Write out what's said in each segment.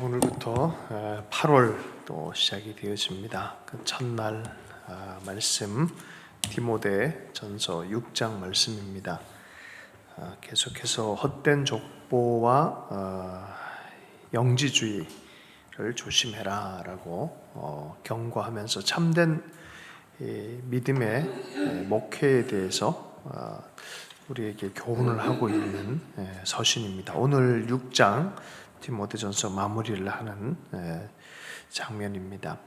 오늘부터 8월 또 시작이 되어집니다. 그 첫날 말씀 디모데 전서 6장 말씀입니다. 계속해서 헛된 족보와 영지주의를 조심해라 라고 경고하면서 참된 믿음의 목회에 대해서 우리에게 교훈을 하고 있는 서신입니다. 오늘 6장 디모데전서 마무리를 하는 장면입니다.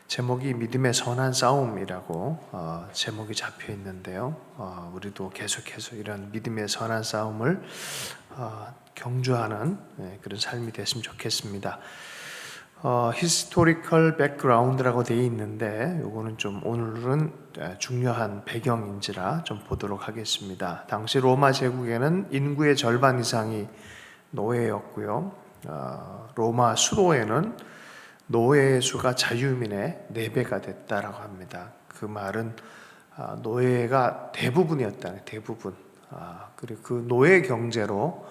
제목이 믿음의 선한 싸움이라고 제목이 잡혀 있는데요. 우리도 계속해서 이런 믿음의 선한 싸움을 경주하는 그런 삶이 됐으면 좋겠습니다. 히스토리컬 백그라운드라고 되어 있는데 이거는 좀 오늘은 중요한 배경인지라 좀 보도록 하겠습니다. 당시 로마 제국에는 인구의 절반 이상이 노예였고요. 로마 수도에는 노예의 수가 자유민의 4배가 됐다라고 합니다. 그 말은 노예가 대부분이었다. 대부분. 그리고 그 노예 경제로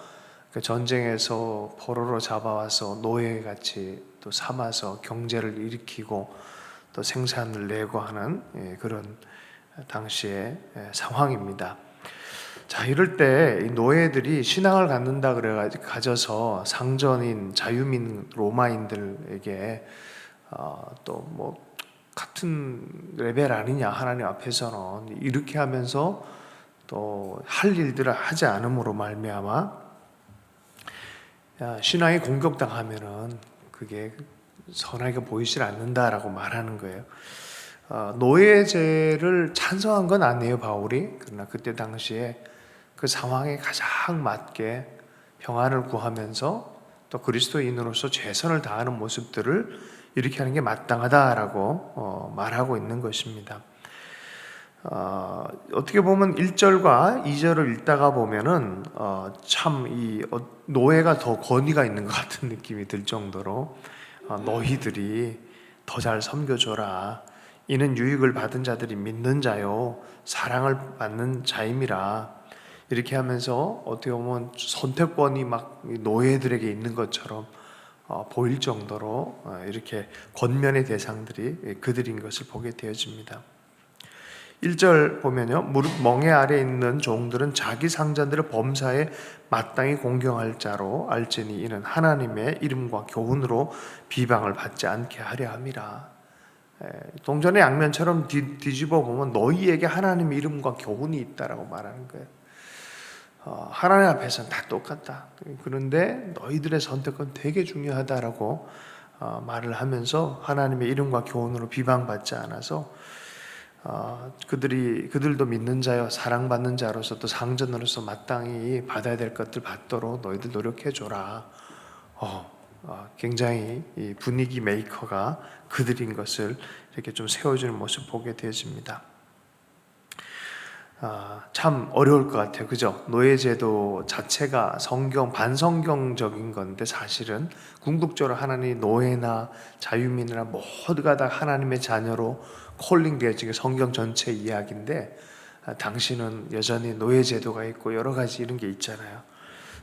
전쟁에서 포로로 잡아와서 노예같이 또 삼아서 경제를 일으키고 또 생산을 내고 하는 그런 당시의 상황입니다. 자, 이럴 때 노예들이 신앙을 갖는다 가져서 상전인 자유민 로마인들에게 또 뭐 같은 레벨 아니냐, 하나님 앞에서는 이렇게 하면서 또 할 일들을 하지 않음으로 말미암아 신앙이 공격당하면은 그게 선하게 보이질 않는다라고 말하는 거예요. 노예제를 찬성한 건 아니에요, 바울이. 그러나 그때 당시에 그 상황에 가장 맞게 평안을 구하면서 또 그리스도인으로서 최선을 다하는 모습들을 이렇게 하는 게 마땅하다라고 말하고 있는 것입니다. 어떻게 보면 1절과 2절을 읽다가 보면은 참 이 노예가 더 권위가 있는 것 같은 느낌이 들 정도로 너희들이 더 잘 섬겨줘라. 이는 유익을 받은 자들이 믿는 자요 사랑을 받는 자임이라. 이렇게 하면서 어떻게 보면 선택권이 막 노예들에게 있는 것처럼 보일 정도로 이렇게 권면의 대상들이 그들인 것을 보게 되어집니다. 1절 보면요, 무릇 멍에 아래 있는 종들은 자기 상전들의 범사에 마땅히 공경할 자로 알지니 이는 하나님의 이름과 교훈으로 비방을 받지 않게 하려 함이라. 동전의 양면처럼 뒤집어 보면 너희에게 하나님의 이름과 교훈이 있다라고 말하는 거예요. 하나님 앞에서는 다 똑같다. 그런데 너희들의 선택은 되게 중요하다라고 말을 하면서 하나님의 이름과 교훈으로 비방받지 않아서 그들도 믿는 자여 사랑받는 자로서 또 상전으로서 마땅히 받아야 될 것들 받도록 너희들 노력해줘라. 굉장히 이 분위기 메이커가 그들인 것을 이렇게 좀 세워주는 모습 보게 되어집니다. 참 어려울 것 같아요. 그죠? 노예제도 자체가 반성경적인 건데 사실은 궁극적으로 하나님이 노예나 자유민이나 모두가 다 하나님의 자녀로 콜링 되어지게 성경 전체 이야기인데 당신은 여전히 노예제도가 있고 여러 가지 이런 게 있잖아요.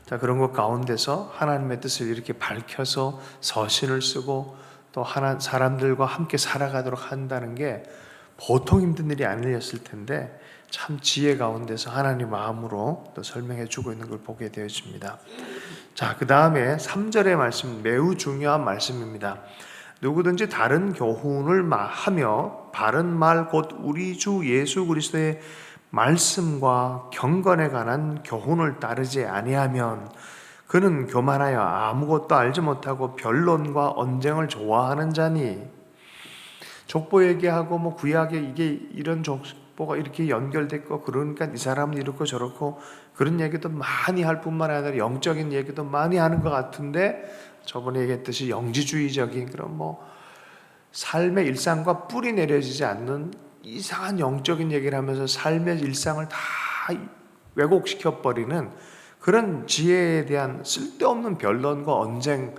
자, 그런 것 가운데서 하나님의 뜻을 이렇게 밝혀서 서신을 쓰고 또 사람들과 함께 살아가도록 한다는 게 보통 힘든 일이 아니었을 텐데 참 지혜 가운데서 하나님 마음으로 또 설명해 주고 있는 걸 보게 되어집니다. 자, 그 다음에 3절의 말씀, 매우 중요한 말씀입니다. 누구든지 다른 교훈을 하며 바른 말 곧 우리 주 예수 그리스도의 말씀과 경건에 관한 교훈을 따르지 아니하면 그는 교만하여 아무것도 알지 못하고 변론과 언쟁을 좋아하는 자니. 족보 얘기하고 뭐 구약에 이게 이런 족보가 이렇게 연결됐고 그러니까 이 사람은 이렇고 저렇고 그런 얘기도 많이 할 뿐만 아니라 영적인 얘기도 많이 하는 것 같은데 저번에 얘기했듯이 영지주의적인 그런 뭐 삶의 일상과 뿌리 내려지지 않는 이상한 영적인 얘기를 하면서 삶의 일상을 다 왜곡시켜버리는 그런 지혜에 대한 쓸데없는 변론과 언쟁,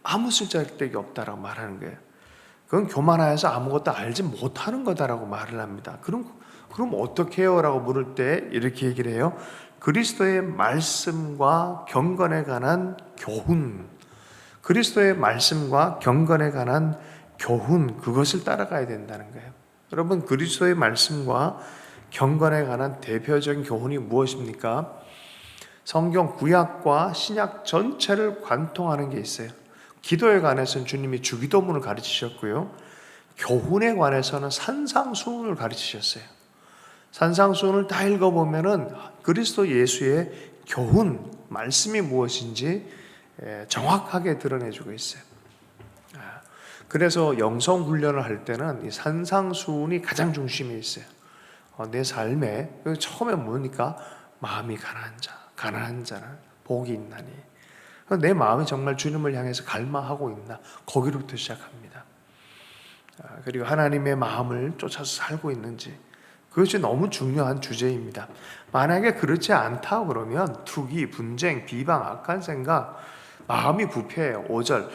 아무 쓸데기 없다라고 말하는 거예요. 그건 교만하여서 아무것도 알지 못하는 거다라고 말을 합니다. 그럼 어떻게 해요? 라고 물을 때 이렇게 얘기를 해요. 그리스도의 말씀과 경건에 관한 교훈, 그리스도의 말씀과 경건에 관한 교훈, 그것을 따라가야 된다는 거예요. 여러분, 그리스도의 말씀과 경건에 관한 대표적인 교훈이 무엇입니까? 성경 구약과 신약 전체를 관통하는 게 있어요. 기도에 관해서는 주님이 주기도문을 가르치셨고요. 교훈에 관해서는 산상수훈을 가르치셨어요. 산상수훈을 다 읽어보면은 그리스도 예수의 교훈, 말씀이 무엇인지 정확하게 드러내주고 있어요. 그래서 영성 훈련을 할 때는 이 산상수훈이 가장 중심에 있어요. 내 삶에 처음에 뭡니까? 마음이 가난한 자는 복이 있나니. 내 마음이 정말 주님을 향해서 갈망하고 있나? 거기로부터 시작합니다. 그리고 하나님의 마음을 쫓아서 살고 있는지, 그것이 너무 중요한 주제입니다. 만약에 그렇지 않다 그러면 투기, 분쟁, 비방, 악한 생각, 마음이 부패해요. 5절,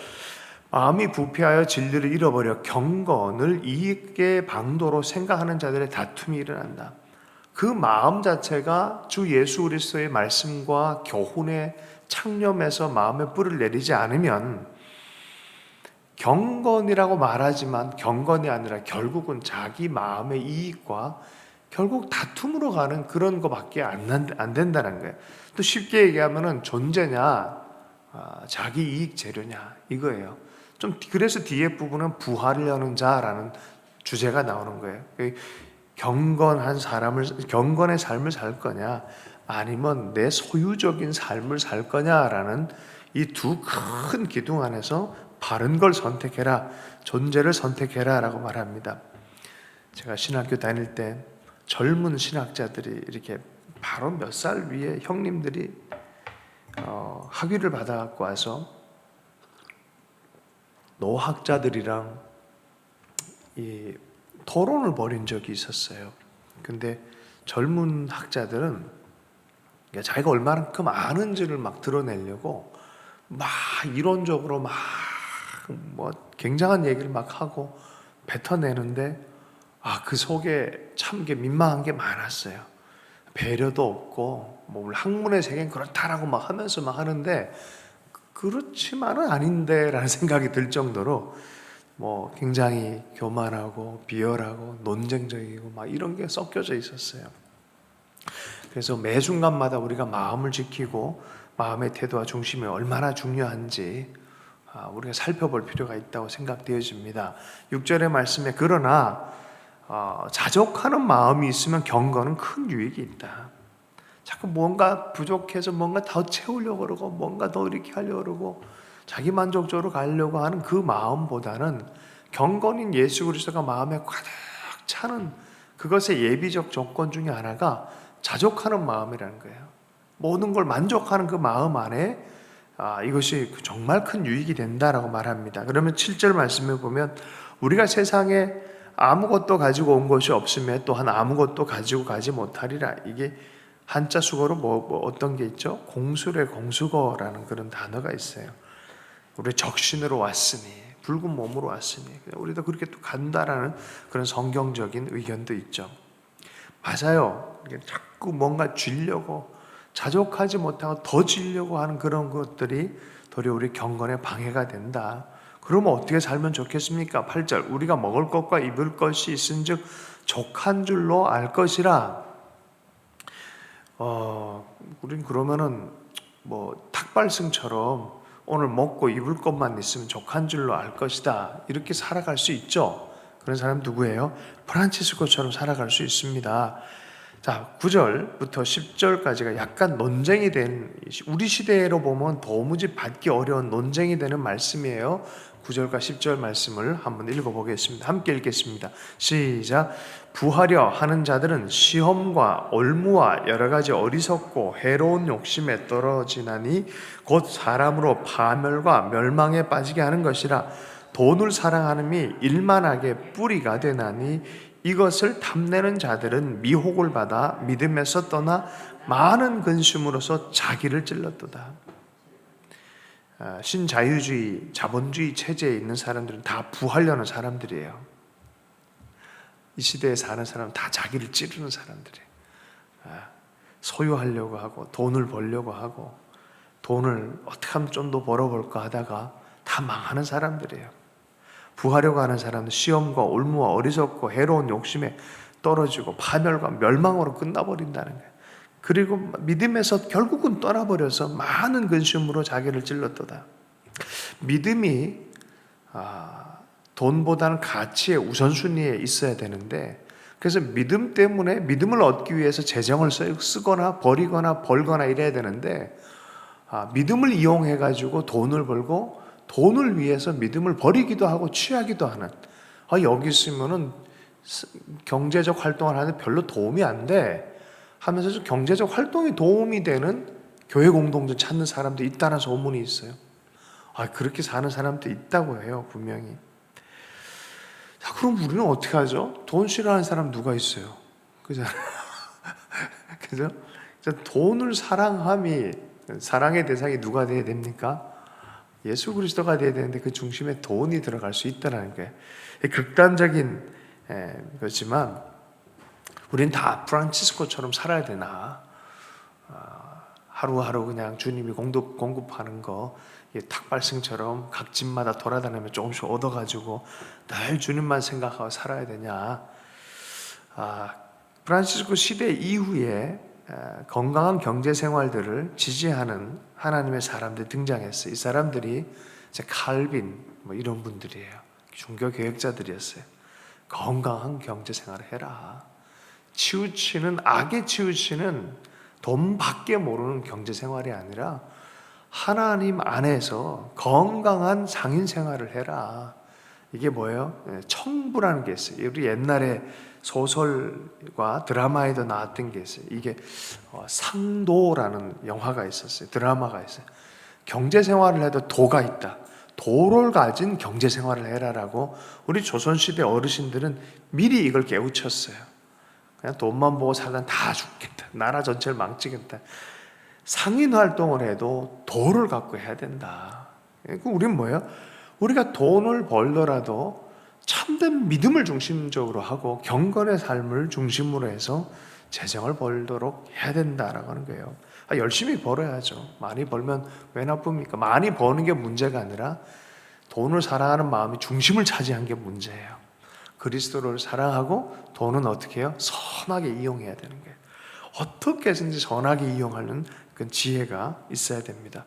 마음이 부패하여 진리를 잃어버려 경건을 이익의 방도로 생각하는 자들의 다툼이 일어난다. 그 마음 자체가 주 예수 그리스도의 말씀과 교훈에 창념해서 마음에 뿔을 내리지 않으면, 경건이라고 말하지만 경건이 아니라 결국은 자기 마음의 이익과 결국 다툼으로 가는 그런 거밖에 안 된다는 거예요. 또 쉽게 얘기하면은 존재냐, 자기 이익 재료냐, 이거예요. 좀 그래서 뒤에 부분은 부활을 여는 자라는 주제가 나오는 거예요. 경건의 삶을 살 거냐, 아니면 내 소유적인 삶을 살 거냐라는 이 두 큰 기둥 안에서 바른 걸 선택해라, 존재를 선택해라 라고 말합니다. 제가 신학교 다닐 때 젊은 신학자들이 이렇게 바로 몇 살 위에 형님들이 학위를 받아갖고 와서 노학자들이랑 이 토론을 벌인 적이 있었어요. 근데 젊은 학자들은 자기가 얼마만큼 아는지를 막 드러내려고 막 이론적으로 막 뭐 굉장한 얘기를 막 하고 뱉어내는데, 그 속에 참 민망한 게 많았어요. 배려도 없고, 뭐 학문의 세계는 그렇다라고 막 하면서 막 하는데 그렇지만은 아닌데라는 생각이 들 정도로 뭐 굉장히 교만하고 비열하고 논쟁적이고 막 이런 게 섞여져 있었어요. 그래서 매 순간마다 우리가 마음을 지키고 마음의 태도와 중심이 얼마나 중요한지 우리가 살펴볼 필요가 있다고 생각되어집니다. 6절의 말씀에 그러나 자족하는 마음이 있으면 경건은 큰 유익이 있다. 자꾸 뭔가 부족해서 뭔가 더 채우려고 그러고 뭔가 더 이렇게 하려고 그러고 자기 만족적으로 가려고 하는 그 마음보다는 경건인 예수 그리스도가 마음에 가득 차는 그것의 예비적 조건 중에 하나가 자족하는 마음이라는 거예요. 모든 걸 만족하는 그 마음 안에 이것이 정말 큰 유익이 된다라고 말합니다. 그러면 7절 말씀에 보면 우리가 세상에 아무것도 가지고 온 것이 없으며 또한 아무것도 가지고 가지 못하리라. 이게 한자 수거로 어떤 게 있죠? 공술의 공수거라는 그런 단어가 있어요. 우리 적신으로 왔으니, 붉은 몸으로 왔으니 우리도 그렇게 또 간다라는 그런 성경적인 의견도 있죠. 맞아요. 자꾸 뭔가 쥐려고, 자족하지 못하고 더 쥐려고 하는 그런 것들이 도리어 우리 경건에 방해가 된다. 그러면 어떻게 살면 좋겠습니까? 8절, 우리가 먹을 것과 입을 것이 있은즉 족한 줄로 알 것이라. 우린 그러면은 뭐 탁발승처럼 오늘 먹고 입을 것만 있으면 족한 줄로 알 것이다, 이렇게 살아갈 수 있죠. 그런 사람 누구예요? 프란치스코처럼 살아갈 수 있습니다. 자, 9절부터 10절까지가 약간 논쟁이 된, 우리 시대로 보면 도무지 받기 어려운 논쟁이 되는 말씀이에요. 9절과 10절 말씀을 한번 읽어보겠습니다. 함께 읽겠습니다. 시작. 부하려 하는 자들은 시험과 올무와 여러 가지 어리석고 해로운 욕심에 떨어지나니 곧 사람으로 파멸과 멸망에 빠지게 하는 것이라. 돈을 사랑하는이 일만하게 뿌리가 되나니 이것을 탐내는 자들은 미혹을 받아 믿음에서 떠나 많은 근심으로서 자기를 찔렀도다. 신자유주의, 자본주의 체제에 있는 사람들은 다 부하려는 사람들이에요. 이 시대에 사는 사람은 다 자기를 찌르는 사람들이에요. 소유하려고 하고 돈을 벌려고 하고 돈을 어떻게 하면 좀 더 벌어볼까 하다가 다 다 망하는 사람들이에요. 부하려고 하는 사람은 시험과 올무와 어리석고 해로운 욕심에 떨어지고 파멸과 멸망으로 끝나버린다는 거예요. 그리고 믿음에서 결국은 떠나버려서 많은 근심으로 자기를 찔렀도다. 믿음이 돈보다는 가치의 우선순위에 있어야 되는데, 그래서 믿음 때문에 믿음을 얻기 위해서 재정을 쓰거나 버리거나 벌거나 이래야 되는데, 믿음을 이용해 가지고 돈을 벌고 돈을 위해서 믿음을 버리기도 하고 취하기도 하는, 여기 있으면은 경제적 활동을 하는데 별로 도움이 안 돼 하면서 경제적 활동에 도움이 되는 교회 공동체 찾는 사람도 있다는 소문이 있어요. 그렇게 사는 사람도 있다고 해요, 분명히. 자, 그럼 우리는 어떻게 하죠? 돈 싫어하는 사람 누가 있어요? 그죠? 그죠? 돈을 사랑함이, 사랑의 대상이 누가 돼야 됩니까? 예수 그리스도가 돼야 되는데 그 중심에 돈이 들어갈 수 있다는 게 극단적인 거지만, 우린 다 프란치스코처럼 살아야 되나? 하루하루 그냥 주님이 공급하는 거 탁발승처럼 각 집마다 돌아다니며 조금씩 얻어가지고 늘 주님만 생각하고 살아야 되냐? 프란치스코 시대 이후에 건강한 경제 생활들을 지지하는 하나님의 사람들이 등장했어요. 이 사람들이 이제 칼빈 이런 분들이에요. 종교 개혁자들이었어요. 건강한 경제 생활을 해라. 악에 치우치는 돈밖에 모르는 경제 생활이 아니라 하나님 안에서 건강한 상인 생활을 해라. 이게 뭐예요? 청부라는 게 있어요. 우리 옛날에 소설과 드라마에도 나왔던 게 있어요. 이게 상도라는 영화가 있었어요. 드라마가 있어요. 경제 생활을 해도 도가 있다. 도를 가진 경제 생활을 해라라고 우리 조선시대 어르신들은 미리 이걸 깨우쳤어요. 그냥 돈만 보고 살면 다 죽겠다. 나라 전체를 망치겠다. 상인 활동을 해도 도를 갖고 해야 된다. 우리는 뭐예요? 우리가 돈을 벌더라도 참된 믿음을 중심적으로 하고 경건의 삶을 중심으로 해서 재정을 벌도록 해야 된다라고 하는 거예요. 열심히 벌어야죠. 많이 벌면 왜 나쁩니까? 많이 버는 게 문제가 아니라 돈을 사랑하는 마음이 중심을 차지한 게 문제예요. 그리스도를 사랑하고 돈은 어떻게 해요? 선하게 이용해야 되는 거예요. 어떻게 해서든지 선하게 이용하는 그 지혜가 있어야 됩니다.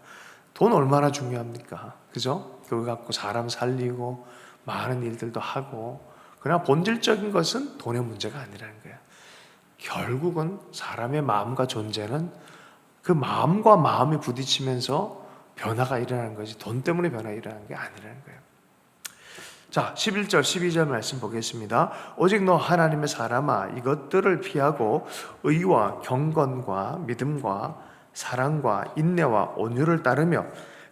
돈 얼마나 중요합니까? 그죠? 그거 갖고 사람 살리고 많은 일들도 하고, 그러나 본질적인 것은 돈의 문제가 아니라는 거예요. 결국은 사람의 마음과 존재는 그 마음과 마음이 부딪히면서 변화가 일어나는 거지, 돈 때문에 변화가 일어나는 게 아니라는 거예요. 자, 11절 12절 말씀 보겠습니다. 오직 너 하나님의 사람아, 이것들을 피하고 의와 경건과 믿음과 사랑과 인내와 온유를 따르며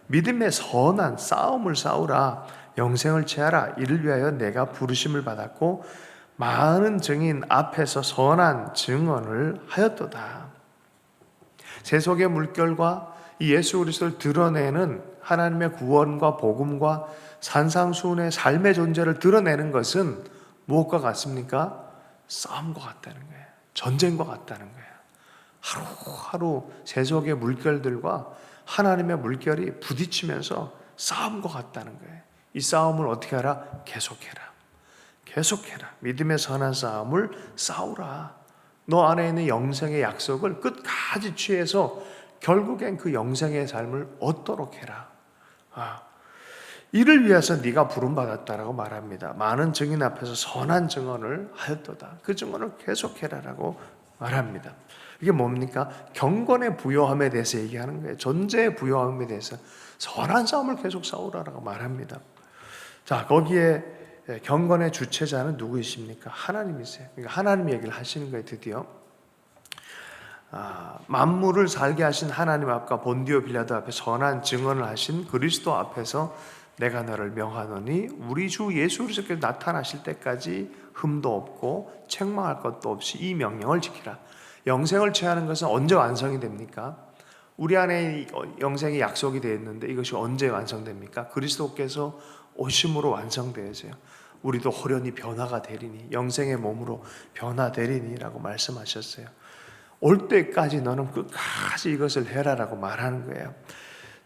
믿음의 선한 싸움을 싸우라. 영생을 취하라. 이를 위하여 내가 부르심을 받았고 많은 증인 앞에서 선한 증언을 하였도다. 세속의 물결과 이 예수 그리스도를 드러내는 하나님의 구원과 복음과 산상수훈의 삶의 존재를 드러내는 것은 무엇과 같습니까? 싸움과 같다는 거예요. 전쟁과 같다는 거예요. 하루하루 세속의 물결들과 하나님의 물결이 부딪히면서 싸움과 같다는 거예요. 이 싸움을 어떻게 하라? 계속해라. 계속해라. 믿음의 선한 싸움을 싸우라. 너 안에 있는 영생의 약속을 끝까지 취해서 결국엔 그 영생의 삶을 얻도록 해라. 이를 위해서 네가 부름받았다라고 말합니다. 많은 증인 앞에서 선한 증언을 하였도다. 그 증언을 계속해라라고 말합니다. 이게 뭡니까? 경건의 부요함에 대해서 얘기하는 거예요. 존재의 부요함에 대해서 선한 싸움을 계속 싸우라라고 말합니다. 자, 거기에 경건의 주체자는 누구이십니까? 하나님이세요. 그러니까 하나님 얘기를 하시는 거예요. 드디어 만물을 살게 하신 하나님 앞과 본디오 빌라도 앞에 선한 증언을 하신 그리스도 앞에서 내가 너를 명하노니 우리 주 예수 그리스도께서 나타나실 때까지 흠도 없고 책망할 것도 없이 이 명령을 지키라. 영생을 취하는 것은 언제 완성이 됩니까? 우리 안에 영생이 약속이 되어 있는데 이것이 언제 완성됩니까? 그리스도께서 오심으로 완성되어져요. 우리도 호련히 변화가 되리니, 영생의 몸으로 변화되리니라고 말씀하셨어요. 올 때까지 너는 끝까지 이것을 해라라고 말하는 거예요.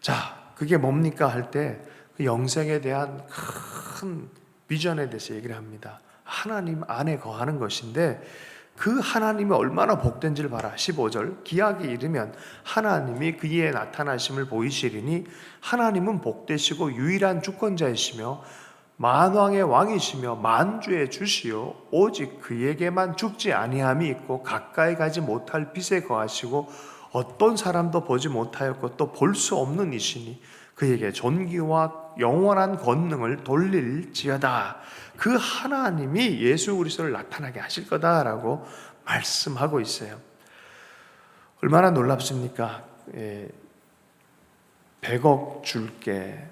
자, 그게 뭡니까 할 때 그 영생에 대한 큰 비전에 대해서 얘기를 합니다. 하나님 안에 거하는 것인데 그 하나님이 얼마나 복된지를 봐라. 15절 기약이 이르면 하나님이 그의 나타나심을 보이시리니 하나님은 복되시고 유일한 주권자이시며 만왕의 왕이시며 만주의 주시요 오직 그에게만 죽지 아니함이 있고 가까이 가지 못할 빛에 거하시고 어떤 사람도 보지 못하였고 또 볼 수 없는 이시니 그에게 존귀와 영원한 권능을 돌릴지어다. 그 하나님이 예수 그리스도를 나타나게 하실 거다라고 말씀하고 있어요. 얼마나 놀랍습니까? 100억 줄게,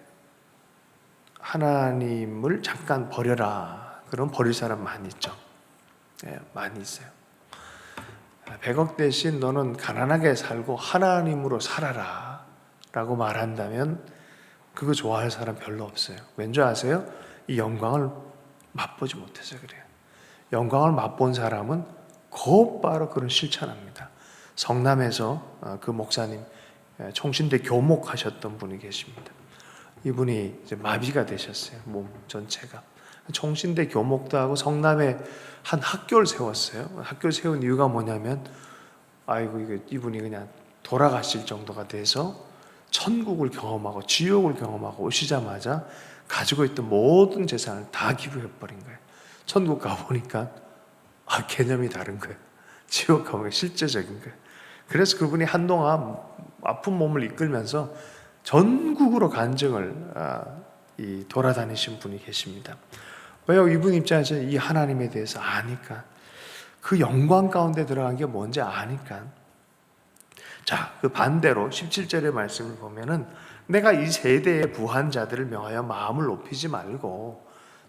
하나님을 잠깐 버려라. 그럼 버릴 사람 많이 있죠. 많이 있어요. 100억 대신 너는 가난하게 살고 하나님으로 살아라 라고 말한다면 그거 좋아할 사람 별로 없어요. 왠지 아세요? 이 영광을 맛보지 못해서 그래요. 영광을 맛본 사람은 곧바로 그런 실천합니다. 성남에서 그 목사님 총신대 교목하셨던 분이 계십니다. 이분이 이제 마비가 되셨어요. 몸 전체가. 총신대 교목도 하고 성남에 한 학교를 세웠어요. 학교를 세운 이유가 뭐냐면 이분이 그냥 돌아가실 정도가 돼서 천국을 경험하고 지옥을 경험하고 오시자마자 가지고 있던 모든 재산을 다 기부해버린 거예요. 천국 가보니까 개념이 다른 거예요. 지옥 가보니까 실제적인 거예요. 그래서 그분이 한동안 아픈 몸을 이끌면서 전국으로 간증을 돌아다니신 분이 계십니다. 왜요? 이분 입장에서 이 하나님에 대해서 아니까, 그 영광 가운데 들어간 게 뭔지 아니까. 자, 그 반대로 17절의 말씀을 보면은 내가 이 세대의 부한 자들을 명하여 마음을 높이지 말고,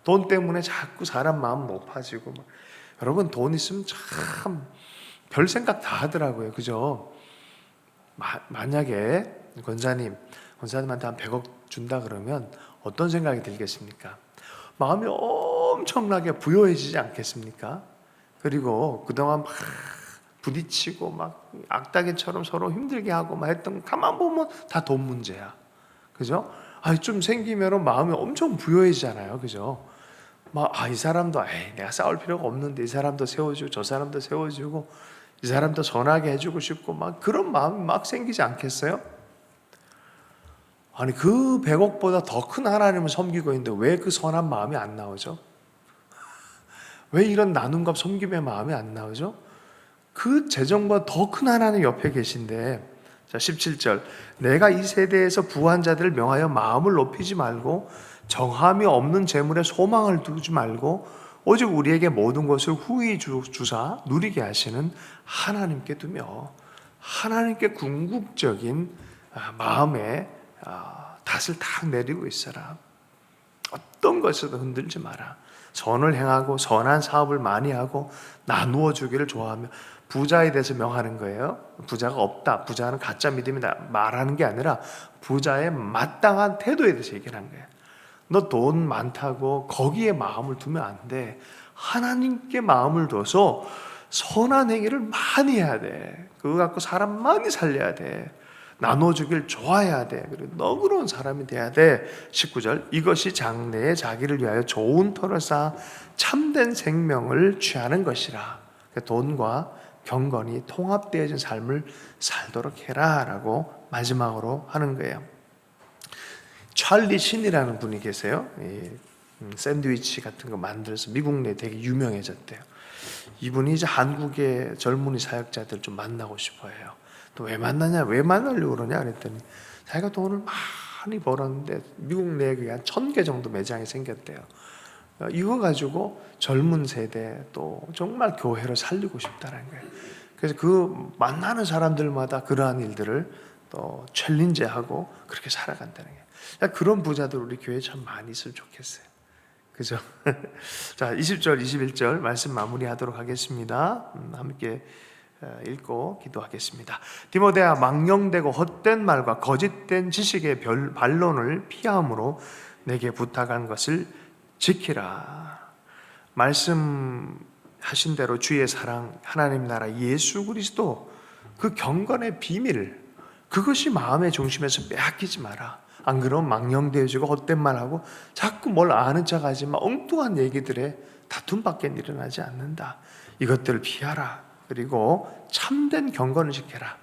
돈 때문에 자꾸 사람 마음 높아지고, 여러분 돈 있으면 참 별 생각 다 하더라고요. 그죠? 만약에 권사님한테 한 100억 준다 그러면 어떤 생각이 들겠습니까? 마음이 엄청나게 부요해지지 않겠습니까? 그리고 그동안 막 부딪히고 막 악다기처럼 서로 힘들게 하고 막 했던, 가만 보면 다 돈 문제야. 그죠? 좀 생기면 마음이 엄청 부요해지잖아요. 그죠? 이 사람도 내가 싸울 필요가 없는데 이 사람도 세워주고 저 사람도 세워주고 이 사람도 선하게 해주고 싶고 막 그런 마음이 막 생기지 않겠어요? 그 100억보다 더 큰 하나님을 섬기고 있는데 왜 그 선한 마음이 안 나오죠? 왜 이런 나눔과 섬김의 마음이 안 나오죠? 그 재정보다 더 큰 하나님 옆에 계신데, 자 17절 내가 이 세대에서 부한 자들을 명하여 마음을 높이지 말고 정함이 없는 재물에 소망을 두지 말고 오직 우리에게 모든 것을 후히 주사 누리게 하시는 하나님께 두며 하나님께 궁극적인 마음에 닷을 탁 내리고 있어라. 어떤 것에도 흔들지 마라. 선을 행하고 선한 사업을 많이 하고 나누어 주기를 좋아하며, 부자에 대해서 명하는 거예요. 부자가 없다, 부자는 가짜 믿음이다 말하는 게 아니라 부자의 마땅한 태도에 대해서 얘기를 한 거예요. 너 돈 많다고 거기에 마음을 두면 안 돼. 하나님께 마음을 둬서 선한 행위를 많이 해야 돼. 그거 갖고 사람 많이 살려야 돼. 나눠주길 좋아해야 돼. 그리고 너그러운 사람이 돼야 돼. 19절 이것이 장래에 자기를 위하여 좋은 터를 쌓아 참된 생명을 취하는 것이라. 돈과 경건이 통합되어진 삶을 살도록 해라 라고 마지막으로 하는 거예요. 찰리 신이라는 분이 계세요. 샌드위치 같은 거 만들어서 미국 내에 되게 유명해졌대요. 이분이 이제 한국의 젊은이 사역자들 좀 만나고 싶어 해요. 또 왜 만나냐? 왜 만나려고 그러냐? 그랬더니 자기가 돈을 많이 벌었는데 미국 내에 한 1000개 정도 매장이 생겼대요. 이거 가지고 젊은 세대 또 정말 교회를 살리고 싶다는 거예요. 그래서 그 만나는 사람들마다 그러한 일들을 또 챌린지하고 그렇게 살아간다는 거예요. 그런 부자들 우리 교회에 참 많이 있으면 좋겠어요. 그죠? 자, 20절, 21절 말씀 마무리하도록 하겠습니다. 함께 읽고 기도하겠습니다. 디모데야, 망령되고 헛된 말과 거짓된 지식의 반론을 피함으로 내게 부탁한 것을 지키라. 말씀하신 대로 주의 사랑, 하나님 나라, 예수 그리스도 그 경건의 비밀, 그것이 마음의 중심에서 빼앗기지 마라. 안 그러면 망령되어지고 헛된 말하고 자꾸 뭘 아는 척하지만 엉뚱한 얘기들에 다툼밖에 일어나지 않는다. 이것들을 피하라. 그리고 참된 경건을 지켜라.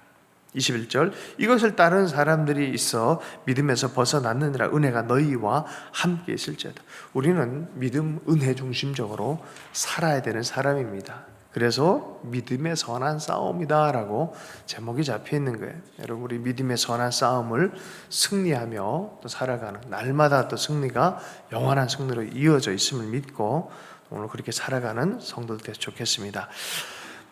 21절 이것을 따르는 사람들이 있어 믿음에서 벗어났느니라. 은혜가 너희와 함께 있을지어다. 우리는 믿음, 은혜 중심적으로 살아야 되는 사람입니다. 그래서 믿음의 선한 싸움이다 라고 제목이 잡혀 있는 거예요. 여러분 우리 믿음의 선한 싸움을 승리하며 또 살아가는, 날마다 또 승리가 영원한 승리로 이어져 있음을 믿고 오늘 그렇게 살아가는 성도들 되서 좋겠습니다.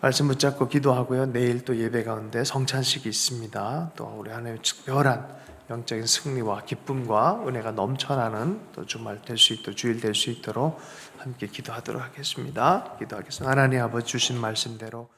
말씀 붙잡고 기도하고요. 내일 또 예배 가운데 성찬식이 있습니다. 또 우리 하나님의 특별한 영적인 승리와 기쁨과 은혜가 넘쳐나는 또 주말 될 수 있도록, 주일 될 수 있도록 함께 기도하도록 하겠습니다. 기도하겠습니다. 하나님 아버지 주신 말씀대로